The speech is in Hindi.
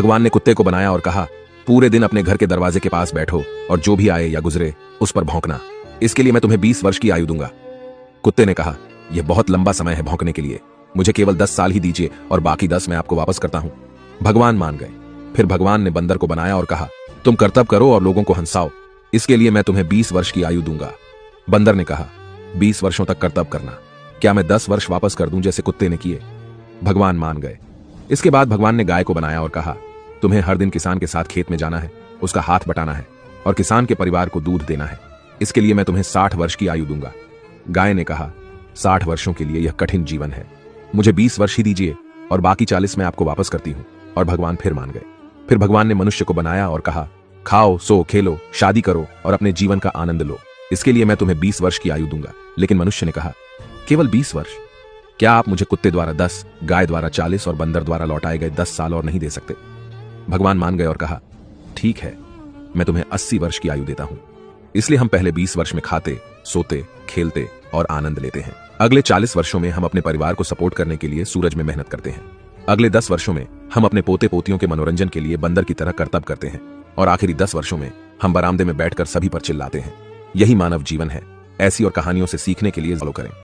भगवान ने कुत्ते को बनाया और कहा, पूरे दिन अपने घर के दरवाजे के पास बैठो और जो भी आए या गुजरे उस पर भौंकना। इसके लिए मैं तुम्हें 20 वर्ष की आयु दूंगा। कुत्ते ने कहा, यह बहुत लंबा समय है भौंकने के लिए, मुझे केवल 10 साल ही दीजिए और बाकी 10 मैं आपको वापस करता हूं। भगवान मान गए। फिर भगवान ने बंदर को बनाया और कहा, तुम कर्तव्य करो और लोगों को हंसाओ, इसके लिए मैं तुम्हें 20 वर्ष की आयु दूंगा। बंदर ने कहा, 20 वर्षों तक कर्तव्य करना, क्या मैं 10 वर्ष वापस कर दूं जैसे कुत्ते ने किए? भगवान मान गए। इसके बाद भगवान ने गाय को बनाया और कहा, तुम्हें हर दिन किसान के साथ खेत में जाना है, उसका हाथ बटाना है और किसान के परिवार को दूध देना है, इसके लिए मैं तुम्हें 60 वर्ष की आयु दूंगा। गाय ने कहा, 60 वर्षों के लिए यह कठिन जीवन है, मुझे 20 वर्ष ही दीजिए और बाकी 40 मैं आपको वापस करती हूं। और भगवान फिर मान गए। फिर भगवान ने मनुष्य को बनाया और कहा, खाओ, सो, खेलो, शादी करो और अपने जीवन का आनंद लो, इसके लिए मैं तुम्हें 20 वर्ष की आयु दूंगा। लेकिन मनुष्य ने कहा, केवल 20 वर्ष? क्या आप मुझे कुत्ते द्वारा 10, गाय द्वारा 40 और बंदर द्वारा लौटाए गए 10 साल और नहीं दे सकते? भगवान मान गए और कहा, ठीक है, मैं तुम्हें 80 वर्ष की आयु देता हूं। इसलिए हम पहले 20 वर्ष में खाते, सोते, खेलते और आनंद लेते हैं। अगले 40 वर्षों में हम अपने परिवार को सपोर्ट करने के लिए सूरज में मेहनत करते हैं। अगले 10 वर्षों में हम अपने पोते पोतियों के मनोरंजन के लिए बंदर की तरह कर्तव्य करते हैं और आखिरी 10 वर्षों में हम बरामदे में बैठकर सभी पर चिल्लाते हैं। यही मानव जीवन है। ऐसी और कहानियों से सीखने के लिए फॉलो करें।